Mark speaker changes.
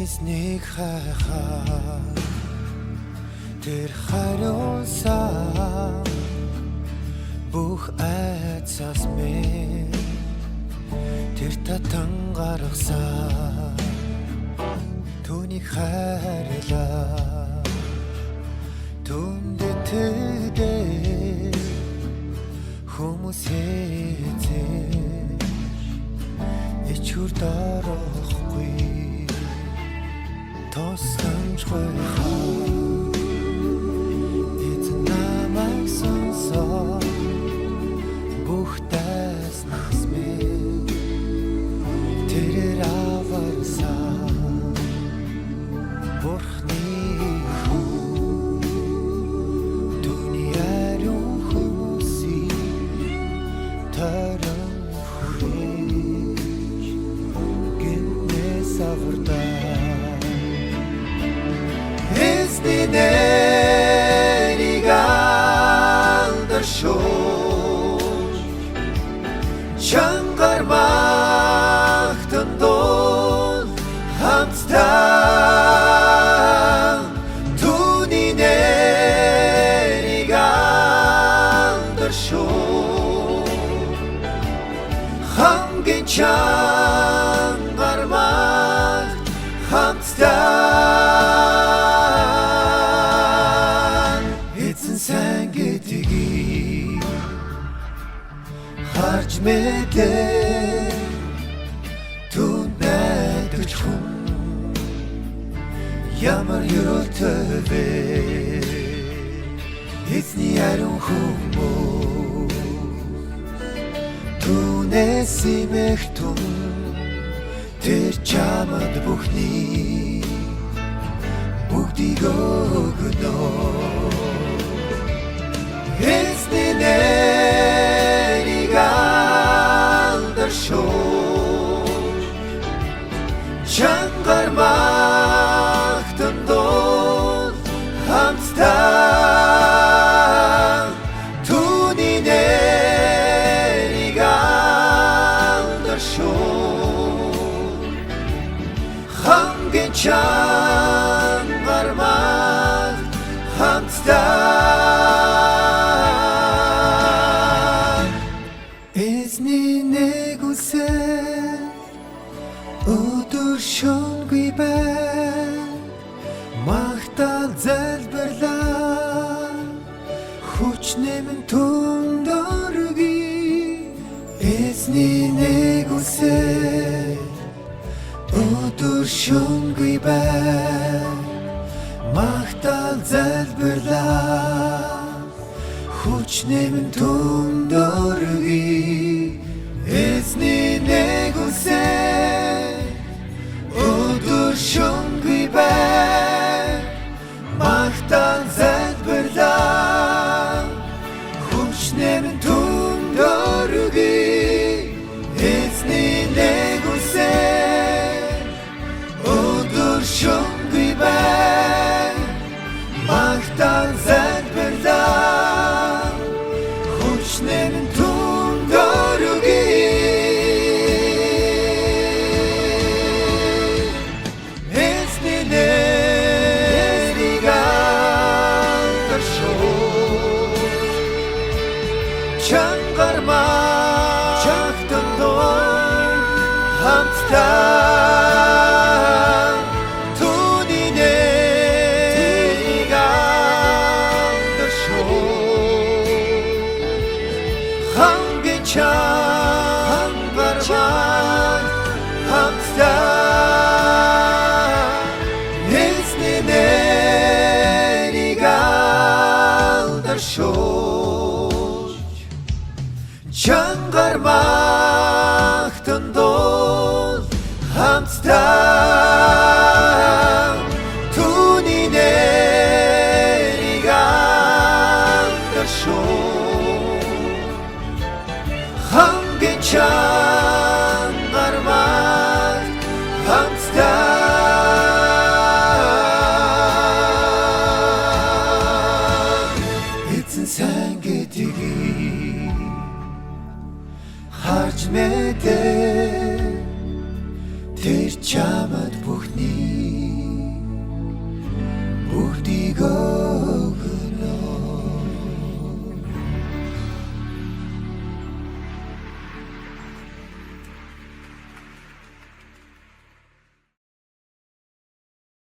Speaker 1: Эзнийг хайхаа тэр хариулсан бүх айцаас минь тэр татан гаргасан түүнийг хайрлаа түндэтэдээ хүмүүс эзэн ичүр дарахгүй тосламжгүй эзэн намайг сонсоо бүх даснаас минь тэрээр аварсан Бурхны хүү түүний ариун хүмүүсийг таран хүрээж гиннээс авардаа эзний нэрийг алдаршуулж чангаар магтан дуу хамтдаа түүний нэрийг алдаршуулж хамгийн чангаар магт хамтдаа эзэн сайн гэдгийг харж мэдээ түүнд найдаж хүн ямар юролтой вэ эзний ариун хүмүүс түүнээс имэгтэн тэр чамд бүхний бүгдийг өгнө эзний нэрийг алдаршуулж чангаар магтан дуу хамтдаа түүний нэрийг алдаршуулж хамгийн чангаар магт хамтдаа эзний нэгүсэл өдөр шөнөгүй байна магтаал залбирлаа хүч нэмэн түнд өргөе эзний нэгүсэл өдөр шөнөгүй байна магтаал залбирлаа хүч нэмэн түнд өргөе эзний нэгүсэл өдөр шөнөгүй байна магтаал залбирлаа хүч нэмэн түнд өргөе эзний нэгүсэл өдөр шөнөгүй байна магтаал залбирлаа хүч нэмэн түнд өргөе эзний нэрийг алдаршуулж чангаар магтан дуу хамтдаа түүний нэрийг алдаршуулж хамгийн чангаар магт хамтдаа эзний нэрийг алдаршуулж чангаар магтан дуу хамтдаа түүний нэрийг алдаршуулж хамгийн чангаар магт хамтдаа эзэн сайн гэдгийг харж мэдээ тэр чамд бүхний